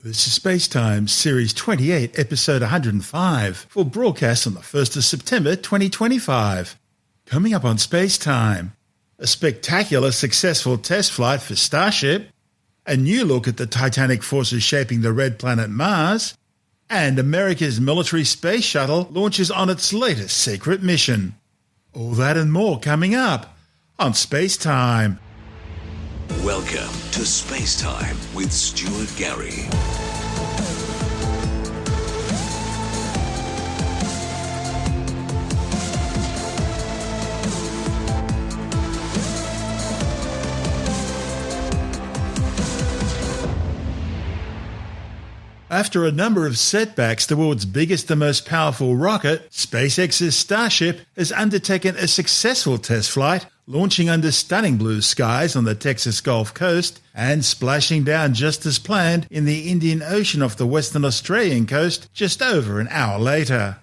This is SpaceTime, Series 28, Episode 105, for broadcast on the 1st of September 2025. Coming up on SpaceTime, a spectacular successful test flight for Starship, a new look at the titanic forces shaping the red planet Mars, and America's military space shuttle launches on its latest secret mission. All that and more coming up on SpaceTime. Welcome to SpaceTime with Stuart Gary. After a number of setbacks, the world's biggest and most powerful rocket, SpaceX's Starship, has undertaken a successful test flight, launching under stunning blue skies on the Texas Gulf Coast and splashing down just as planned in the Indian Ocean off the Western Australian coast just over an hour later.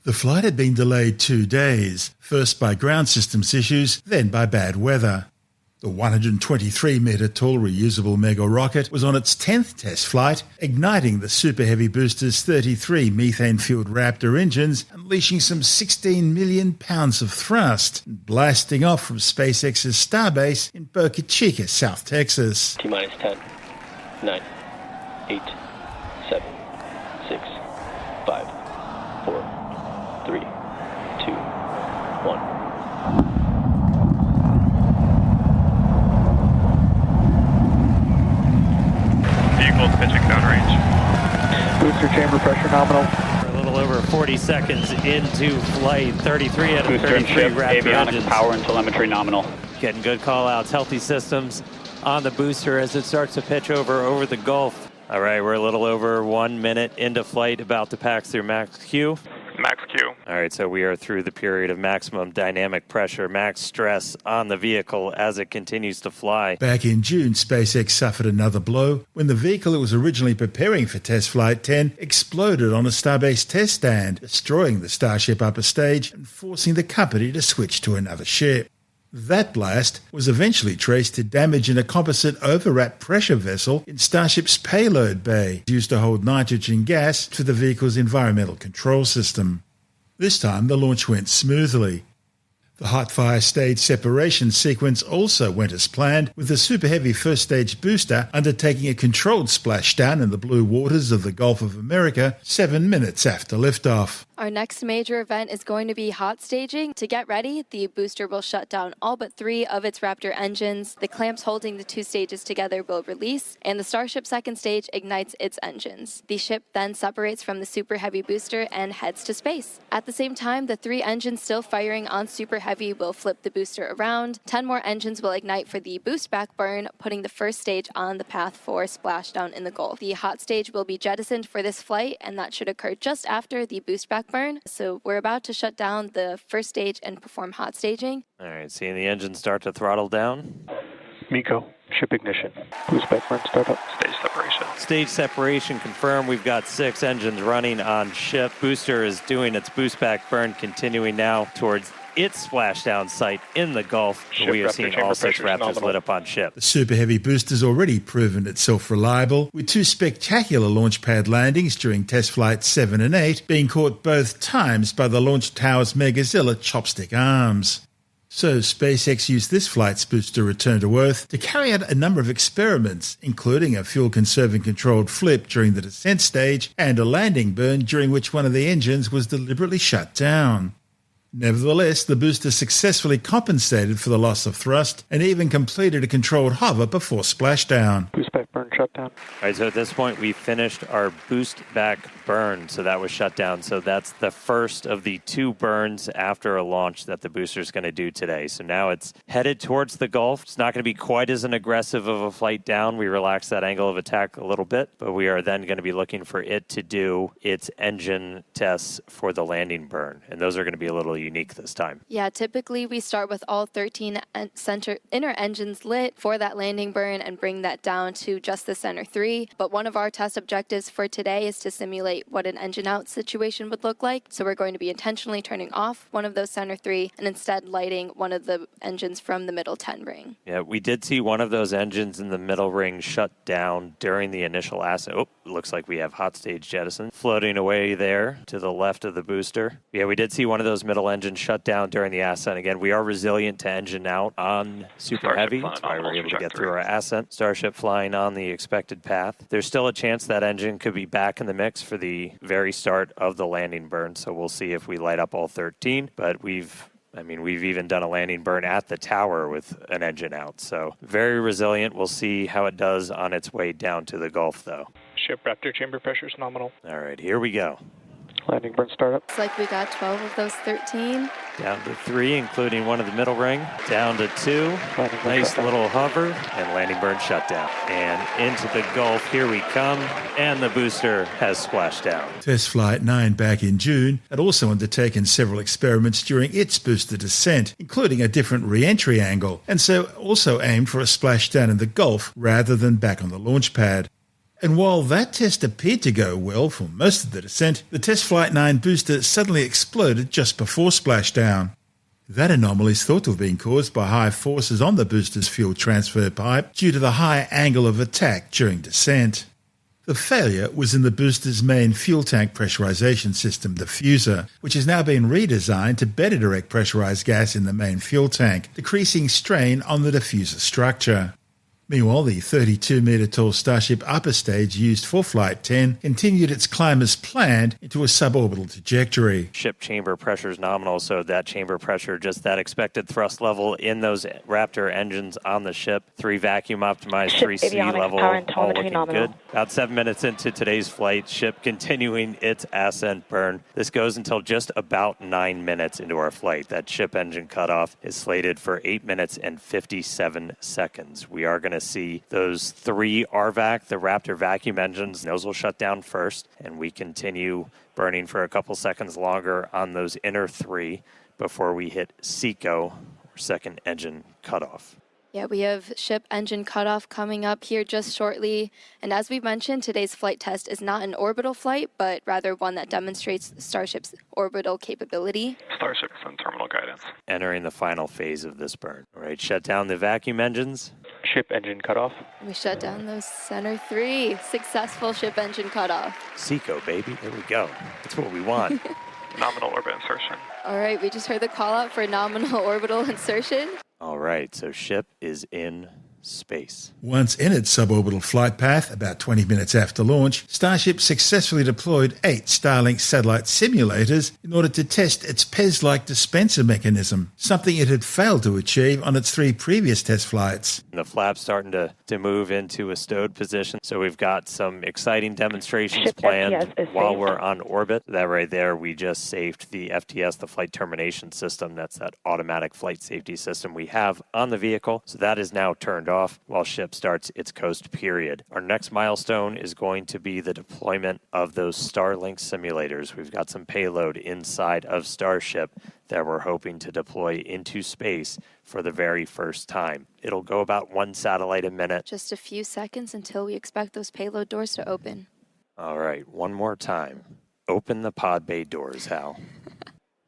The flight had been delayed 2 days, first by ground systems issues, then by bad weather. The 123-metre-tall reusable mega rocket was on its 10th test flight, igniting the Super Heavy booster's 33 methane-fueled Raptor engines, unleashing some 16 million pounds of thrust, and blasting off from SpaceX's starbase in Boca Chica, South Texas. T-minus 10, 9, 8, 7, 6, 5, 4, 3, 2, 1. Vehicles pitching downrange. Booster chamber pressure nominal. We're a little over 40 seconds into flight. 33 out of Booster 33 ship, Raptor avionics engines. power and telemetry nominal. Getting good call-outs, healthy systems on the booster as it starts to pitch over the Gulf. All right, we're a little over 1 minute into flight, about to pass through max Q. Max Q. All right, so we are through the period of maximum dynamic pressure, max stress on the vehicle as it continues to fly. Back in June, SpaceX suffered another blow when the vehicle it was originally preparing for Test Flight 10 exploded on a Starbase test stand, destroying the Starship upper stage and forcing the company to switch to another ship. That blast was eventually traced to damage in a composite overwrap pressure vessel in Starship's payload bay, used to hold nitrogen gas for the vehicle's environmental control system. This time the launch went smoothly. The hot fire stage separation sequence also went as planned, with the Super Heavy first stage booster undertaking a controlled splashdown in the blue waters of the Gulf of America 7 minutes after liftoff. Our next major event is going to be hot staging. To get ready, the booster will shut down all but 3 of its Raptor engines. The clamps holding the 2 stages together will release, and the Starship second stage ignites its engines. The ship then separates from the Super Heavy booster and heads to space. At the same time, the 3 engines still firing on Super Heavy will flip the booster around. 10 more engines will ignite for the boost back burn, putting the first stage on the path for splashdown in the Gulf. The hot stage will be jettisoned for this flight, and that should occur just after the boost back burn. So we're about to shut down the first stage and perform hot staging. All right, seeing the engine start to throttle down. MECO, ship ignition. Boost back burn startup. Stage separation. Stage separation confirmed. We've got 6 engines running on ship. Booster is doing its boost back burn, continuing now towards its splashdown site in the Gulf. Ship We have seen all 6 Raptors nominal. lit up on ship. The Super Heavy booster's already proven itself reliable, with 2 spectacular launch pad landings during test flights 7 and 8 being caught both times by the launch tower's Megazilla chopstick arms. So SpaceX used this flight's booster return to Earth to carry out a number of experiments, including a fuel-conserving controlled flip during the descent stage and a landing burn during which one of the engines was deliberately shut down. Nevertheless, the booster successfully compensated for the loss of thrust and even completed a controlled hover before splashdown. Boost back burn shut down. All right, so at this point, we finished our boost back burn, so that was shut down. So that's the first of the 2 burns after a launch that the booster's going to do today. So now it's headed towards the Gulf. It's not going to be quite as an aggressive of a flight down. We relaxed that angle of attack a little bit, but we are then going to be looking for it to do its engine tests for the landing burn, and those are going to be a little unique this time. Yeah, typically we start with all 13 inner engines lit for that landing burn and bring that down to just this Center 3, but one of our test objectives for today is to simulate what an engine out situation would look like. So we're going to be intentionally turning off one of those Center 3 and instead lighting one of the engines from the middle 10 ring. Yeah, we did see one of those engines in the middle ring shut down during the initial ascent. Oh, looks like we have hot stage jettison floating away there to the left of the booster. Yeah, we did see one of those middle engines shut down during the ascent. Again, we are resilient to engine out on Super Heavy. That's why we're able to get through our ascent. Starship flying on the expected path. There's still a chance that engine could be back in the mix for the very start of the landing burn, so we'll see if we light up all 13. But we've even done a landing burn at the tower with an engine out, so very resilient. We'll see how it does on its way down to the Gulf, though. Ship Raptor chamber pressure is nominal. All right, here we go. Landing burn startup. Looks like we got 12 of those 13. Down to 3, including one of the middle ring. Down to 2. Nice little hover and landing burn shutdown. And into the Gulf, here we come. And the booster has splashed down. Test Flight 9 back in June had also undertaken several experiments during its booster descent, including a different re-entry angle, and so also aimed for a splashdown in the Gulf rather than back on the launch pad. And while that test appeared to go well for most of the descent, the Test Flight 9 booster suddenly exploded just before splashdown. That anomaly is thought to have been caused by high forces on the booster's fuel transfer pipe due to the high angle of attack during descent. The failure was in the booster's main fuel tank pressurization system, the diffuser, which has now been redesigned to better direct pressurized gas in the main fuel tank, decreasing strain on the diffuser structure. Meanwhile, the 32-metre-tall Starship upper stage used for Flight 10 continued its climb as planned into a suborbital trajectory. Ship chamber pressure is nominal, so that chamber pressure, just that expected thrust level in those Raptor engines on the ship. 3 vacuum optimized, 3 sea level, all looking good. About 7 minutes into today's flight, ship continuing its ascent burn. This goes until just about 9 minutes into our flight. That ship engine cutoff is slated for 8 minutes and 57 seconds. We are going to see those 3 RVAC, the Raptor vacuum engines. Those will shut down first, and we continue burning for a couple seconds longer on those inner 3 before we hit SECO, or second engine cutoff. Yeah, we have ship engine cutoff coming up here just shortly. And as we mentioned, today's flight test is not an orbital flight, but rather one that demonstrates Starship's orbital capability. Starship is on terminal guidance. Entering the final phase of this burn. All right, shut down the vacuum engines. Ship engine cutoff. We shut down those Center 3. Successful ship engine cutoff. SECO, baby. There we go. That's what we want. Nominal orbit insertion. All right, we just heard the call out for nominal orbital insertion. All right, so ship is in space. Once in its suborbital flight path, about 20 minutes after launch, Starship successfully deployed 8 Starlink satellite simulators in order to test its PEZ-like dispenser mechanism, something it had failed to achieve on its 3 previous test flights. The flap's starting to move into a stowed position, so we've got some exciting demonstrations planned while we're on orbit. That right there, we just saved the FTS, the flight termination system. That's that automatic flight safety system we have on the vehicle. So that is now turned off while ship starts its coast period. Our next milestone is going to be the deployment of those Starlink simulators. We've got some payload inside of Starship that we're hoping to deploy into space for the very first time. It'll go about 1 satellite a minute. Just a few seconds until we expect those payload doors to open. All right, one more time. Open the pod bay doors, Hal.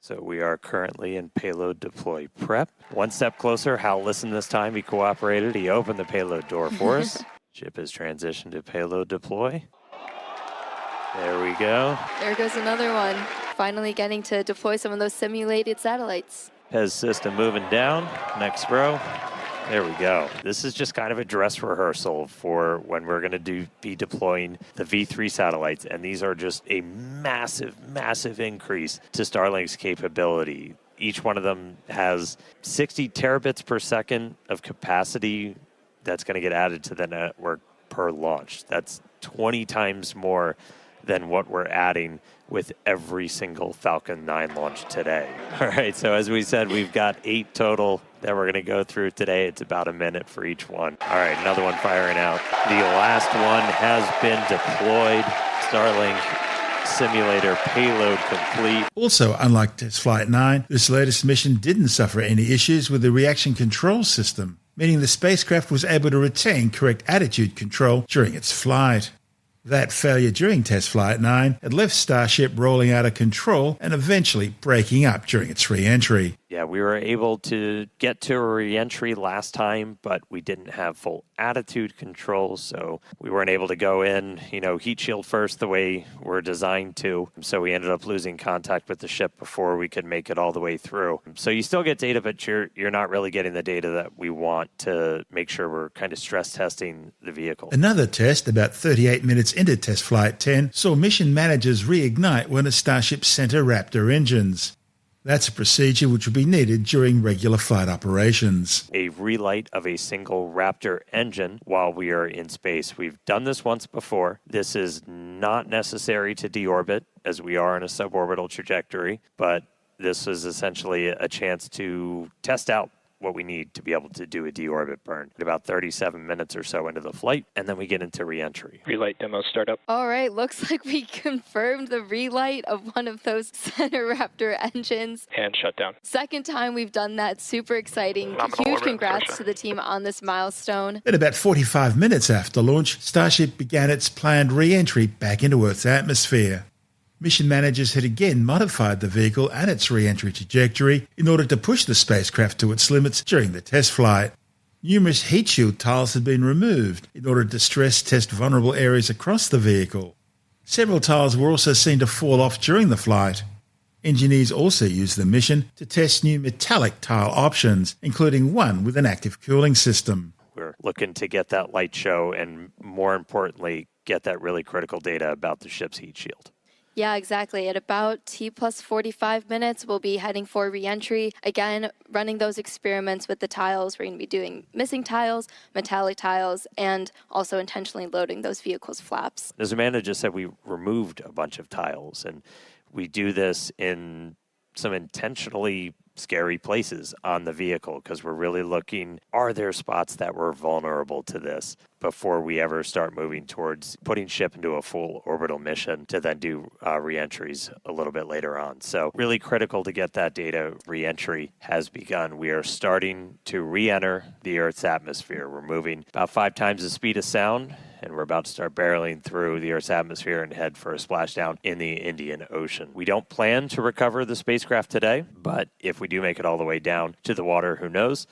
So we are currently in payload deploy prep. 1 step closer. Hal listened this time. He cooperated. He opened the payload door for us. Ship has transitioned to payload deploy. There we go. There goes another one. Finally getting to deploy some of those simulated satellites. PEZ system moving down. Next row. There we go. This is just kind of a dress rehearsal for when we're going to be deploying the V3 satellites. And these are just a massive, massive increase to Starlink's capability. Each one of them has 60 terabits per second of capacity that's going to get added to the network per launch. That's 20 times more than what we're adding with every single Falcon 9 launch today. All right, so as we said, we've got 8 total that we're going to go through today. It's about a minute for each one. All right, another one firing out. The last one has been deployed. Starlink simulator payload complete. Also, unlike Test Flight 9, this latest mission didn't suffer any issues with the reaction control system, meaning the spacecraft was able to retain correct attitude control during its flight. That failure during Test Flight 9 had left Starship rolling out of control and eventually breaking up during its re-entry. Yeah, we were able to get to a re-entry last time, but we didn't have full attitude control, so we weren't able to go in, heat shield first the way we're designed to. So we ended up losing contact with the ship before we could make it all the way through. So you still get data, but you're not really getting the data that we want to make sure we're kind of stress testing the vehicle. Another test, about 38 minutes into Test Flight 10, saw mission managers reignite one of Starship's Center Raptor engines. That's a procedure which will be needed during regular flight operations. A relight of a single Raptor engine while we are in space. We've done this once before. This is not necessary to deorbit, as we are in a suborbital trajectory, but this is essentially a chance to test out what we need to be able to do a deorbit burn at about 37 minutes or so into the flight, and then we get into re-entry. Relight demo startup. All right, looks like we confirmed the relight of one of those Center Raptor engines. And shutdown. Second time we've done that. Super exciting. Nominal Huge orbit congrats insertion. to the team on this milestone. At about 45 minutes after launch, Starship began its planned re-entry back into Earth's atmosphere. Mission managers had again modified the vehicle and its re-entry trajectory in order to push the spacecraft to its limits during the test flight. Numerous heat shield tiles had been removed in order to stress test vulnerable areas across the vehicle. Several tiles were also seen to fall off during the flight. Engineers also used the mission to test new metallic tile options, including one with an active cooling system. We're looking to get that light show and, more importantly, get that really critical data about the ship's heat shield. Yeah, exactly. At about T plus 45 minutes, we'll be heading for re-entry. Again, running those experiments with the tiles. We're going to be doing missing tiles, metallic tiles, and also intentionally loading those vehicles' flaps. As Amanda just said, we removed a bunch of tiles, and we do this in some intentionally scary places on the vehicle because we're really looking, are there spots that were vulnerable to this before we ever start moving towards putting ship into a full orbital mission to then do re-entries a little bit later on. So really critical to get that data. Re-entry has begun. We are starting to re-enter the Earth's atmosphere. We're moving about 5 times the speed of sound, and we're about to start barreling through the Earth's atmosphere and head for a splashdown in the Indian Ocean. We don't plan to recover the spacecraft today, but if we do make it all the way down to the water, who knows?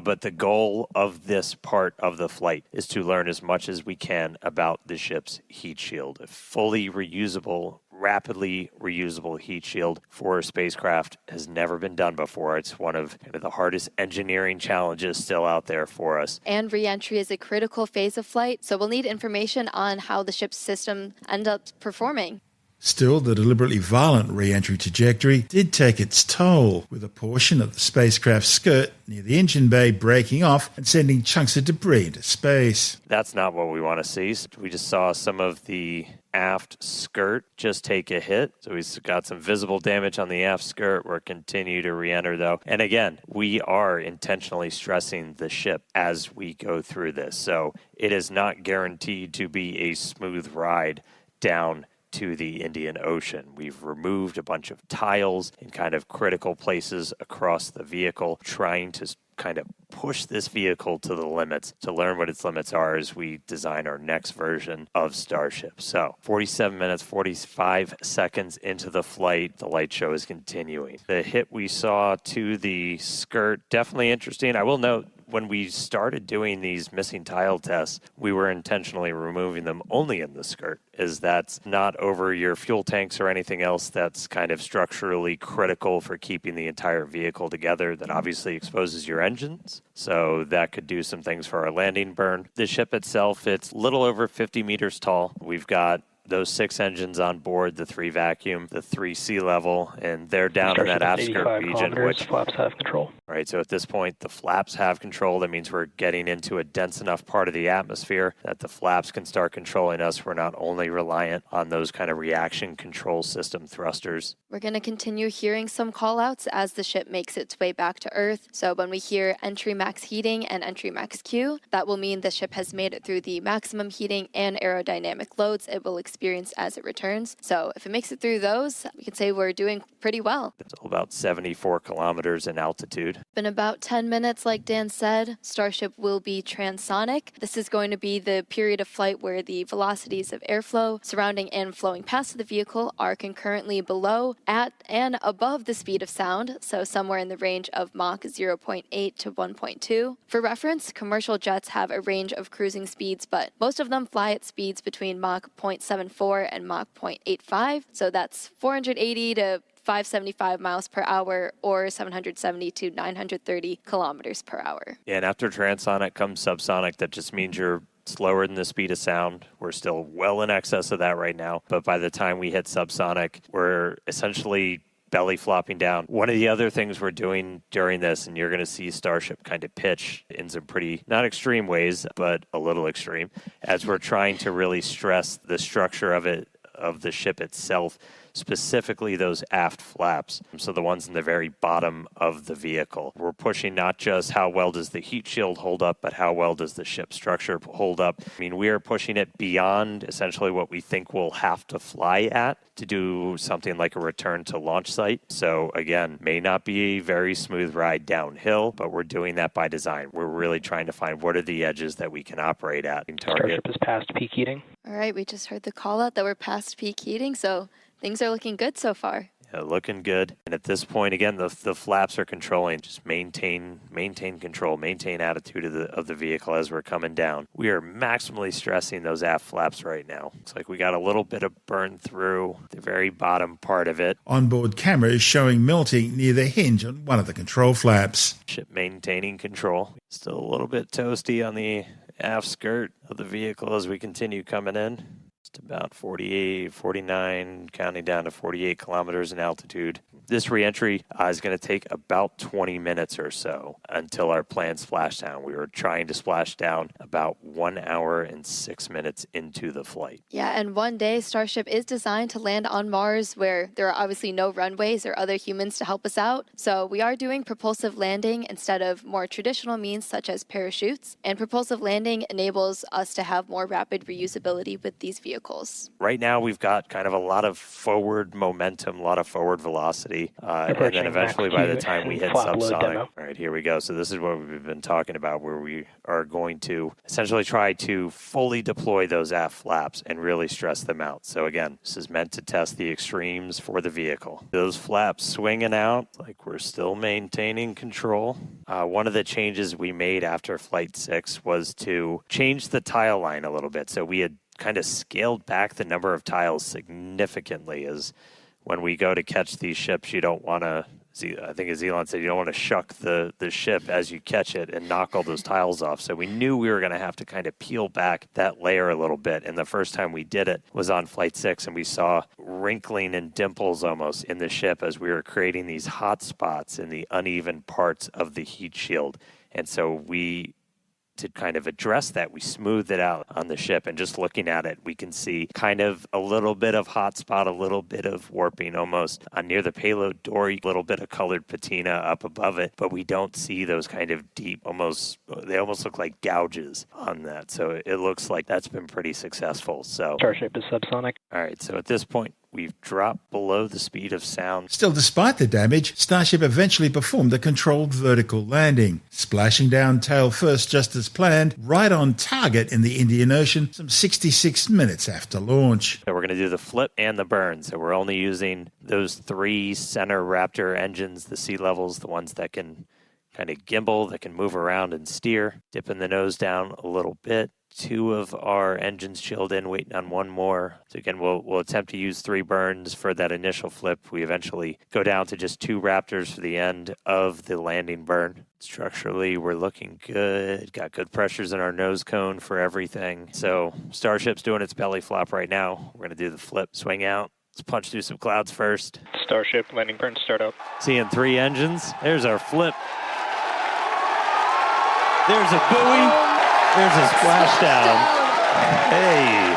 But the goal of this part of the flight is to learn as much as we can about the ship's heat shield. A fully reusable, rapidly reusable heat shield for a spacecraft has never been done before. It's one of the hardest engineering challenges still out there for us. And re-entry is a critical phase of flight, so we'll need information on how the ship's system ends up performing. Still, the deliberately violent re-entry trajectory did take its toll, with a portion of the spacecraft's skirt near the engine bay breaking off and sending chunks of debris into space. That's not what we want to see. We just saw some of the aft skirt just take a hit. So we've got some visible damage on the aft skirt. We're continue to re-enter though. And again, we are intentionally stressing the ship as we go through this. So it is not guaranteed to be a smooth ride down to the Indian Ocean. We've removed a bunch of tiles in kind of critical places across the vehicle, trying to kind of push this vehicle to the limits to learn what its limits are as we design our next version of Starship. So 47 minutes, 45 seconds into the flight, the light show is continuing. The hit we saw to the skirt, definitely interesting. I will note, when we started doing these missing tile tests, we were intentionally removing them only in the skirt, as that's not over your fuel tanks or anything else that's kind of structurally critical for keeping the entire vehicle together. That obviously exposes your engines, so that could do some things for our landing burn. The ship itself, it's a little over 50 meters tall. We've got those 6 engines on board, the 3 vacuum, the 3 sea level, and they're down in that aft skirt region, which flaps have control. Right, so at this point, the flaps have control. That means we're getting into a dense enough part of the atmosphere that the flaps can start controlling us. We're not only reliant on those kind of reaction control system thrusters. We're going to continue hearing some call-outs as the ship makes its way back to Earth. So when we hear entry max heating and entry max Q, that will mean the ship has made it through the maximum heating and aerodynamic loads it will experience experienced as it returns. So if it makes it through those, we can say we're doing pretty well. It's all about 74 kilometers in altitude. In about 10 minutes, like Dan said, Starship will be transonic. This is going to be the period of flight where the velocities of airflow surrounding and flowing past the vehicle are concurrently below, at, and above the speed of sound, so somewhere in the range of Mach 0.8 to 1.2. For reference, commercial jets have a range of cruising speeds, but most of them fly at speeds between Mach 0.74 and Mach 0.85, so that's 480 to 575 miles per hour or 770 to 930 kilometers per hour. Yeah, and after transonic comes subsonic. That just means you're slower than the speed of sound. We're still well in excess of that right now, but by the time we hit subsonic, we're essentially belly flopping down. One of the other things we're doing during this, and you're going to see Starship kind of pitch in some pretty, not extreme ways, but a little extreme, as we're trying to really stress the structure of the ship itself, specifically those aft flaps, so the ones in the very bottom of the vehicle. We're pushing not just how well does the heat shield hold up, but how well does the ship structure hold up. I mean, we are pushing it beyond essentially what we think we'll have to fly at to do something like a return to launch site. So again, may not be a very smooth ride downhill, but we're doing that by design. We're really trying to find what are the edges that we can operate at and target. Starship is past peak heating. All right, we just heard the call out that we're past peak heating, so things are looking good so far. Yeah, looking good. And at this point, again, the flaps are controlling. Just maintain control, maintain attitude of the vehicle as we're coming down. We are maximally stressing those aft flaps right now. Looks like we got a little bit of burn through the very bottom part of it. Onboard cameras showing melting near the hinge on one of the control flaps. Ship maintaining control. Still a little bit toasty on the aft skirt of the vehicle as we continue coming in. About 48, 49, counting down to 48 kilometers in altitude. This reentry is going to take about 20 minutes or so until our planned splashdown. We were trying to splash down about 1 hour and 6 minutes into the flight. Yeah, and one day Starship is designed to land on Mars where there are obviously no runways or other humans to help us out. So we are doing propulsive landing instead of more traditional means such as parachutes. And propulsive landing enables us to have more rapid reusability with these vehicles. Right now we've got kind of a lot of forward momentum, a lot of forward velocity. And then eventually by the time we hit subsonic, all right, here we go. So this is what we've been talking about, where we are going to essentially try to fully deploy those aft flaps and really stress them out. So again, this is meant to test the extremes for the vehicle. Those flaps swinging out, like we're still maintaining control. One of the changes we made after Flight 6 was to change the tile line a little bit. So we had kind of scaled back the number of tiles significantly, as when we go to catch these ships, you don't want to, I think as Elon said, you don't want to shuck the ship as you catch it and knock all those tiles off. So we knew we were going to have to kind of peel back that layer a little bit. And the first time we did it was on Flight 6, and we saw wrinkling and dimples almost in the ship as we were creating these hot spots in the uneven parts of the heat shield. And so to kind of address that, we smoothed it out on the ship, and just looking at it, we can see kind of a little bit of hot spot, a little bit of warping almost near the payload door, a little bit of colored patina up above it, but we don't see those kind of deep, they almost look like gouges on that. So it looks like that's been pretty successful. So Starship is subsonic. All right, so at this point, we've dropped below the speed of sound. Still, despite the damage, Starship eventually performed a controlled vertical landing, splashing down tail first just as planned, right on target in the Indian Ocean, some 66 minutes after launch. So we're going to do the flip and the burn. So we're only using those 3 center Raptor engines, the sea levels, the ones that can kind of gimbal, that can move around and steer, dipping the nose down a little bit. 2 of our engines chilled in, waiting on 1 more. So again, we'll attempt to use 3 burns for that initial flip. We eventually go down to just 2 Raptors for the end of the landing burn. Structurally, we're looking good. Got good pressures in our nose cone for everything. So Starship's doing its belly flop right now. We're going to do the flip, swing out. Let's punch through some clouds first. Starship landing burn startup. Seeing 3 engines. There's our flip. There's a buoy. There's a splashdown. Hey.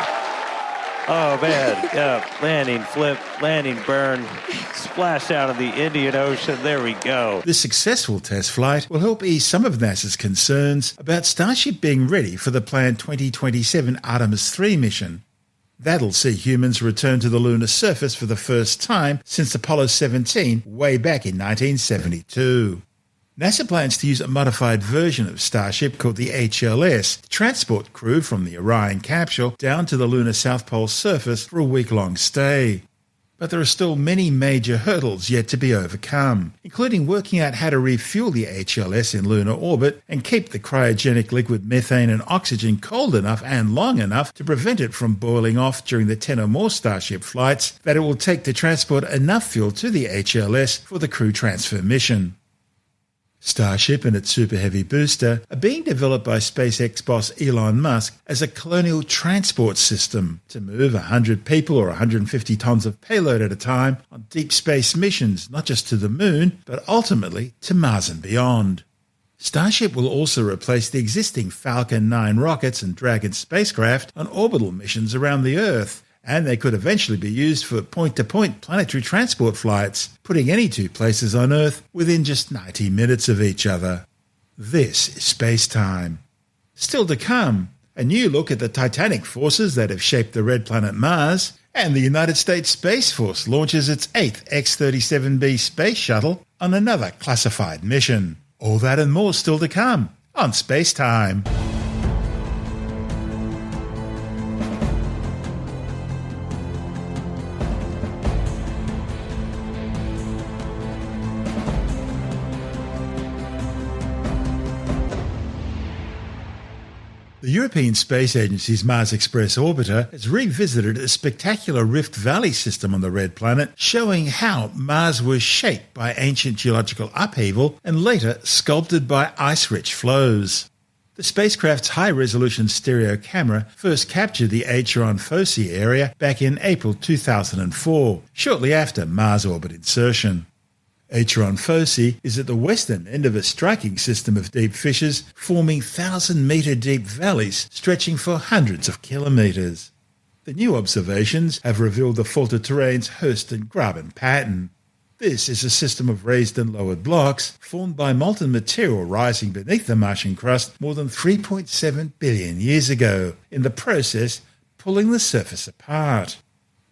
Oh, man. Yeah. Landing, flip, landing, burn, splashdown of the Indian Ocean. There we go. This successful test flight will help ease some of NASA's concerns about Starship being ready for the planned 2027 Artemis 3 mission. That'll see humans return to the lunar surface for the first time since Apollo 17 way back in 1972. NASA plans to use a modified version of Starship called the HLS to transport crew from the Orion capsule down to the lunar South Pole surface for a week-long stay. But there are still many major hurdles yet to be overcome, including working out how to refuel the HLS in lunar orbit and keep the cryogenic liquid methane and oxygen cold enough and long enough to prevent it from boiling off during the 10 or more Starship flights that it will take to transport enough fuel to the HLS for the crew transfer mission. Starship and its Super Heavy booster are being developed by SpaceX boss Elon Musk as a colonial transport system to move 100 people or 150 tons of payload at a time on deep space missions, not just to the moon, but ultimately to Mars and beyond. Starship will also replace the existing Falcon 9 rockets and Dragon spacecraft on orbital missions around the Earth, and they could eventually be used for point-to-point planetary transport flights, putting any two places on Earth within just 90 minutes of each other. This is SpaceTime. Still to come, a new look at the titanic forces that have shaped the red planet Mars, and the United States Space Force launches its 8th X-37B space shuttle on another classified mission. All that and more still to come on SpaceTime. The European Space Agency's Mars Express orbiter has revisited a spectacular Rift Valley system on the red planet, showing how Mars was shaped by ancient geological upheaval and later sculpted by ice-rich flows. The spacecraft's high-resolution stereo camera first captured the Acheron Foci area back in April 2004, shortly after Mars orbit insertion. Acheron Foci is at the western end of a striking system of deep fissures forming 1,000-metre deep valleys stretching for hundreds of kilometres. The new observations have revealed the faulted terrain's Hurst and Graben pattern. This is a system of raised and lowered blocks formed by molten material rising beneath the Martian crust more than 3.7 billion years ago, in the process pulling the surface apart.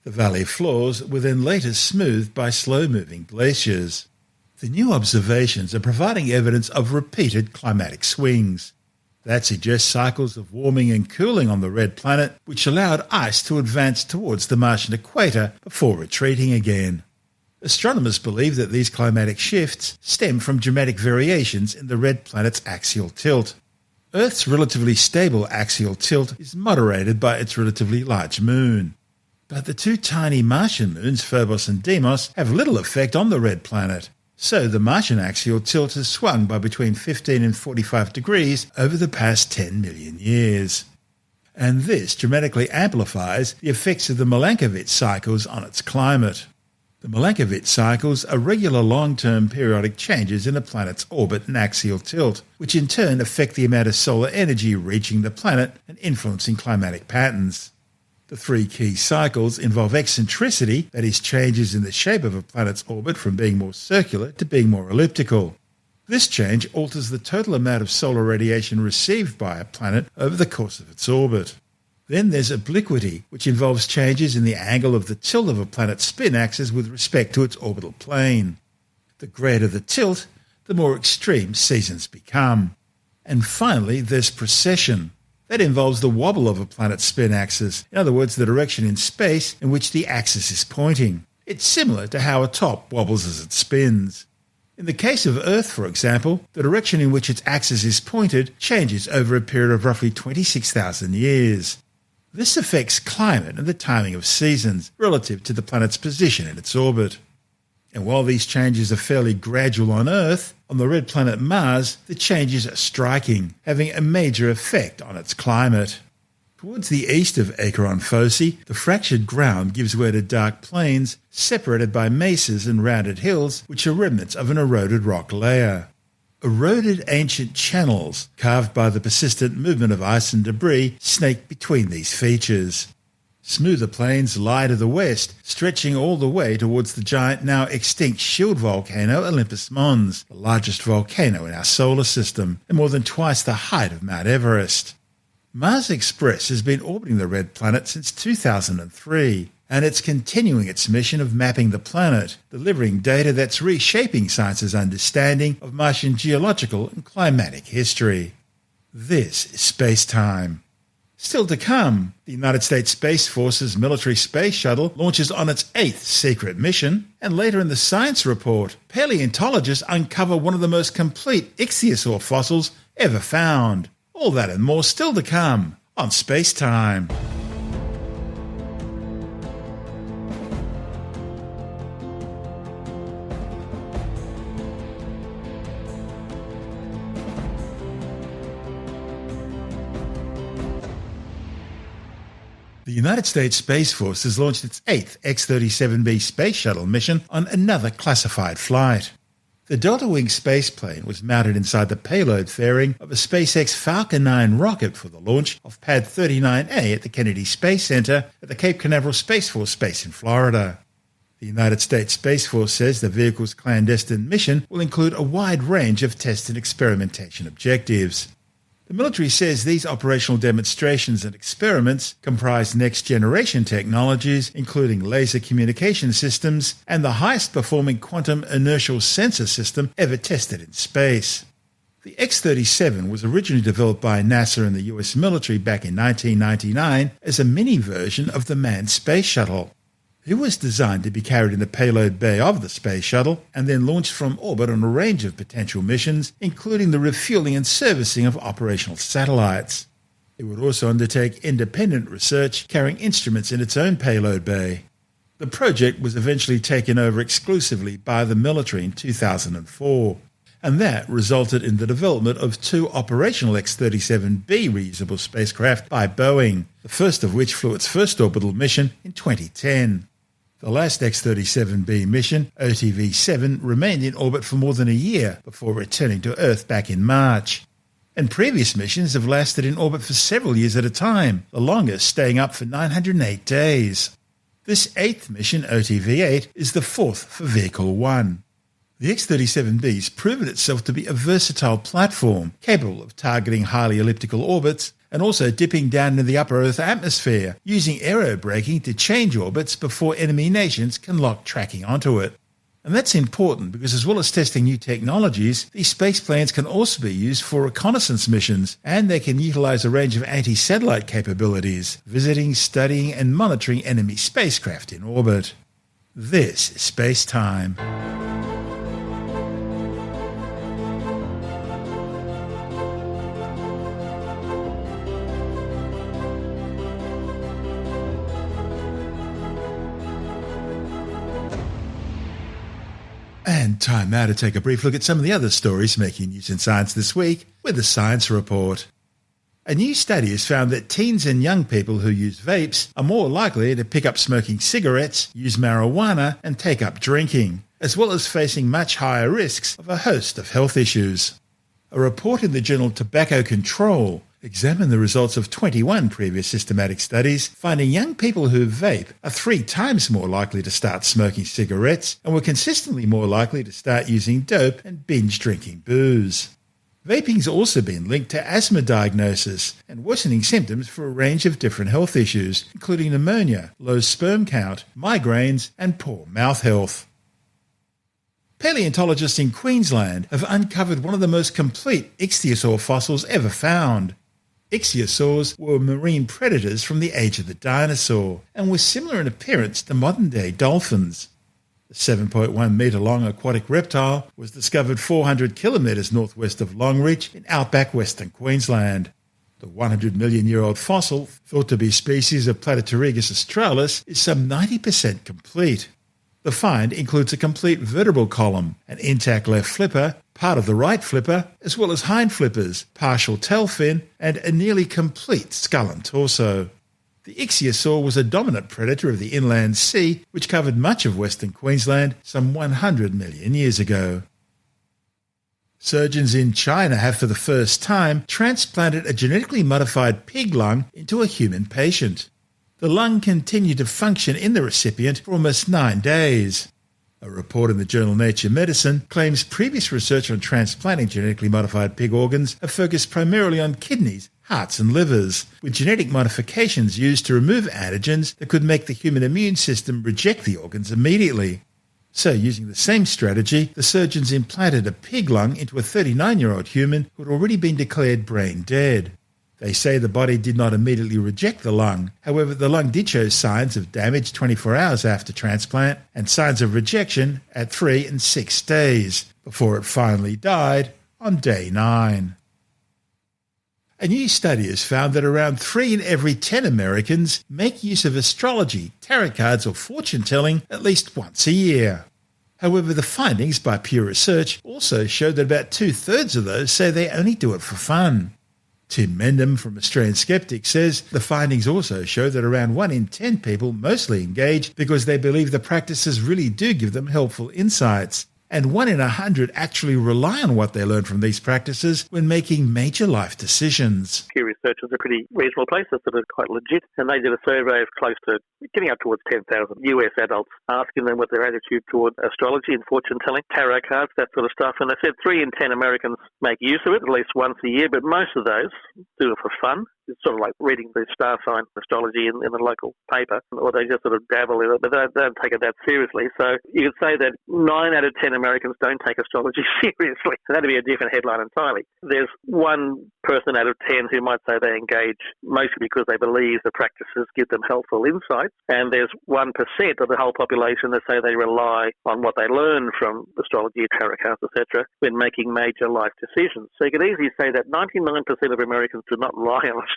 The valley floors were then later smoothed by slow-moving glaciers. The new observations are providing evidence of repeated climatic swings. That suggests cycles of warming and cooling on the red planet, which allowed ice to advance towards the Martian equator before retreating again. Astronomers believe that these climatic shifts stem from dramatic variations in the red planet's axial tilt. Earth's relatively stable axial tilt is moderated by its relatively large moon. But the two tiny Martian moons, Phobos and Deimos, have little effect on the red planet. So the Martian axial tilt has swung by between 15 and 45 degrees over the past 10 million years. And this dramatically amplifies the effects of the Milankovitch cycles on its climate. The Milankovitch cycles are regular long-term periodic changes in a planet's orbit and axial tilt, which in turn affect the amount of solar energy reaching the planet and influencing climatic patterns. The three key cycles involve eccentricity, that is, changes in the shape of a planet's orbit from being more circular to being more elliptical. This change alters the total amount of solar radiation received by a planet over the course of its orbit. Then there's obliquity, which involves changes in the angle of the tilt of a planet's spin axis with respect to its orbital plane. The greater the tilt, the more extreme seasons become. And finally, there's precession. That involves the wobble of a planet's spin axis, in other words, the direction in space in which the axis is pointing. It's similar to how a top wobbles as it spins. In the case of Earth, for example, the direction in which its axis is pointed changes over a period of roughly 26,000 years. This affects climate and the timing of seasons relative to the planet's position in its orbit. And while these changes are fairly gradual on Earth, on the red planet Mars, the changes are striking, having a major effect on its climate. Towards the east of Acheron Foci, the fractured ground gives way to dark plains separated by mesas and rounded hills, which are remnants of an eroded rock layer. Eroded ancient channels, carved by the persistent movement of ice and debris, snake between these features. Smoother plains lie to the west, stretching all the way towards the giant now extinct shield volcano Olympus Mons, the largest volcano in our solar system, and more than twice the height of Mount Everest. Mars Express has been orbiting the red planet since 2003, and it's continuing its mission of mapping the planet, delivering data that's reshaping science's understanding of Martian geological and climatic history. This is SpaceTime. Still to come, the United States Space Force's military space shuttle launches on its 8th secret mission, and later in the science report, paleontologists uncover one of the most complete ichthyosaur fossils ever found. All that and more still to come on SpaceTime. The United States Space Force has launched its 8th X-37B space shuttle mission on another classified flight. The Delta Wing spaceplane was mounted inside the payload fairing of a SpaceX Falcon 9 rocket for the launch of Pad 39A at the Kennedy Space Center at the Cape Canaveral Space Force Base in Florida. The United States Space Force says the vehicle's clandestine mission will include a wide range of test and experimentation objectives. The military says these operational demonstrations and experiments comprise next-generation technologies, including laser communication systems and the highest-performing quantum inertial sensor system ever tested in space. The X-37 was originally developed by NASA and the US military back in 1999 as a mini version of the manned space shuttle. It was designed to be carried in the payload bay of the space shuttle and then launched from orbit on a range of potential missions, including the refueling and servicing of operational satellites. It would also undertake independent research, carrying instruments in its own payload bay. The project was eventually taken over exclusively by the military in 2004, and that resulted in the development of 2 operational X-37B reusable spacecraft by Boeing, the first of which flew its first orbital mission in 2010. The last X-37B mission, OTV-7, remained in orbit for more than a year before returning to Earth back in March. And previous missions have lasted in orbit for several years at a time, the longest staying up for 908 days. This 8th mission, OTV-8, is the 4th for Vehicle 1. The X-37B has proven itself to be a versatile platform, capable of targeting highly elliptical orbits and also dipping down into the upper Earth atmosphere, using aerobraking to change orbits before enemy nations can lock tracking onto it. And that's important because as well as testing new technologies, these spaceplanes can also be used for reconnaissance missions, and they can utilize a range of anti-satellite capabilities, visiting, studying and monitoring enemy spacecraft in orbit. This is SpaceTime. And time now to take a brief look at some of the other stories making news in science this week with the Science Report. A new study has found that teens and young people who use vapes are more likely to pick up smoking cigarettes, use marijuana and take up drinking, as well as facing much higher risks of a host of health issues. A report in the journal Tobacco Control examined the results of 21 previous systematic studies, finding young people who vape are 3 times more likely to start smoking cigarettes and were consistently more likely to start using dope and binge drinking booze. Vaping's also been linked to asthma diagnosis and worsening symptoms for a range of different health issues, including pneumonia, low sperm count, migraines, and poor mouth health. Paleontologists in Queensland have uncovered one of the most complete ichthyosaur fossils ever found. Ichthyosaurs were marine predators from the age of the dinosaur and were similar in appearance to modern-day dolphins. The 7.1-metre-long aquatic reptile was discovered 400 kilometres northwest of Longreach in outback Western Queensland. The 100-million-year-old fossil, thought to be species of Platypterygus australis, is some 90% complete. The find includes a complete vertebral column, an intact left flipper, part of the right flipper, as well as hind flippers, partial tail fin, and a nearly complete skull and torso. The ichthyosaur was a dominant predator of the inland sea, which covered much of Western Queensland some 100 million years ago. Surgeons in China have for the first time transplanted a genetically modified pig lung into a human patient. The lung continued to function in the recipient for almost 9 days. A report in the journal Nature Medicine claims previous research on transplanting genetically modified pig organs have focused primarily on kidneys hearts and livers, with genetic modifications used to remove antigens that could make the human immune system reject the organs immediately. So, using the same strategy, the surgeons implanted a pig lung into a 39-year-old human who had already been declared brain dead. They say the body did not immediately reject the lung. However, the lung did show signs of damage 24 hours after transplant and signs of rejection at 3 and 6 days, before it finally died on day 9. A new study has found that around 3 in every 10 Americans make use of astrology, tarot cards or fortune-telling at least once a year. However, the findings by Pew Research also show that about 2/3 of those say they only do it for fun. Tim Mendham from Australian Skeptics says the findings also show that around 1 in 10 people mostly engage because they believe the practices really do give them helpful insights. And 1 in 100 actually rely on what they learn from these practices when making major life decisions. Pew Research is a pretty reasonable place. It's sort of quite legit. And they did a survey of close to, getting up towards 10,000 US adults, asking them what their attitude toward astrology and fortune-telling, tarot cards, that sort of stuff. And they said 3 in 10 Americans make use of it at least once a year, but most of those do it for fun. It's sort of like reading the star sign astrology in the local paper, or they just sort of dabble in it, but they don't take it that seriously. So you could say that 9 out of 10 Americans don't take astrology seriously. So that'd be a different headline entirely. There's 1 person out of 10 who might say they engage mostly because they believe the practices give them helpful insights, and there's 1% of the whole population that say they rely on what they learn from astrology, tarot cards, etc., when making major life decisions. So you could easily say that 99% of Americans do not rely on astrology.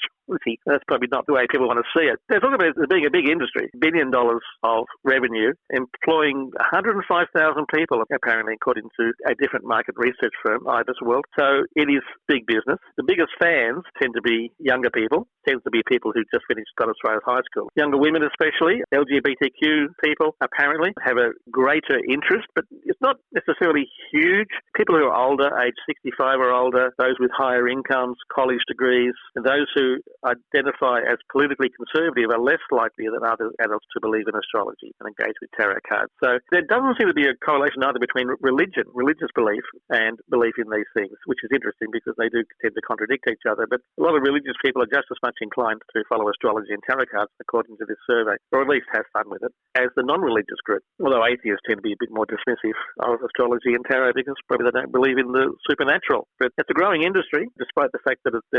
That's probably not the way people want to see it. They're talking about it being a big industry, $1 billion of revenue, employing 105,000 people, apparently, according to a different market research firm, Ibis World. So it is big business. The biggest fans tend to be younger people, tends to be people who just finished Scott Australia high school. Younger women especially, LGBTQ people, apparently, have a greater interest, but it's not necessarily huge. People who are older, age 65 or older, those with higher incomes, college degrees, and those who identify as politically conservative are less likely than other adults to believe in astrology and engage with tarot cards. So there doesn't seem to be a correlation either between religion, religious belief, and belief in these things, which is interesting because they do tend to contradict each other. But a lot of religious people are just as much inclined to follow astrology and tarot cards, according to this survey, or at least have fun with it, as the non-religious group. Although atheists tend to be a bit more dismissive of astrology and tarot because probably they don't believe in the supernatural. But it's a growing industry, despite the fact that it's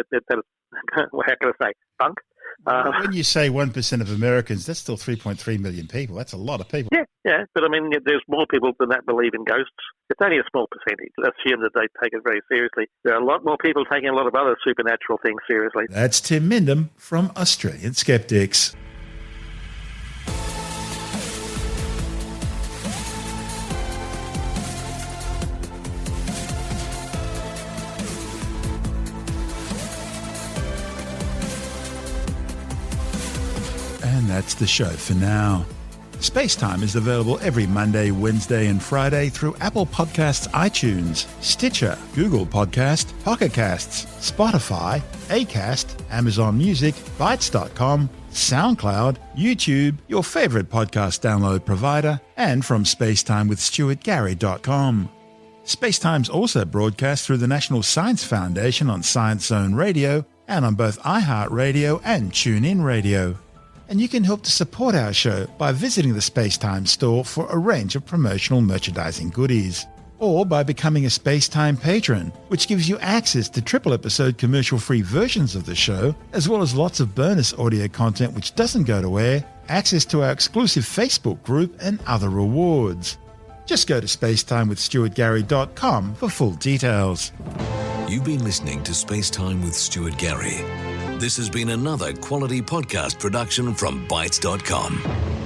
how can I say, bunk. When you say 1% of Americans, that's still 3.3 million people. That's a lot of people. Yeah, but I mean, there's more people than that believe in ghosts. It's only a small percentage. Assume that they take it very seriously. There are a lot more people taking a lot of other supernatural things seriously. That's Tim Mendham from Australian Skeptics. And that's the show for now. SpaceTime is available every Monday, Wednesday and Friday through Apple Podcasts, iTunes, Stitcher, Google Podcast, Pocket Casts, Spotify, Acast, Amazon Music, Bytes.com, SoundCloud, YouTube, your favourite podcast download provider, and from spacetimewithstuartgary.com. SpaceTime's also broadcast through the National Science Foundation on Science Zone Radio and on both iHeartRadio and TuneIn Radio. And you can help to support our show by visiting the SpaceTime store for a range of promotional merchandising goodies, or by becoming a SpaceTime patron, which gives you access to triple-episode commercial-free versions of the show, as well as lots of bonus audio content which doesn't go to air, access to our exclusive Facebook group, and other rewards. Just go to spacetimewithstuartgary.com for full details. You've been listening to SpaceTime with Stuart Gary. This has been another quality podcast production from Bytes.com.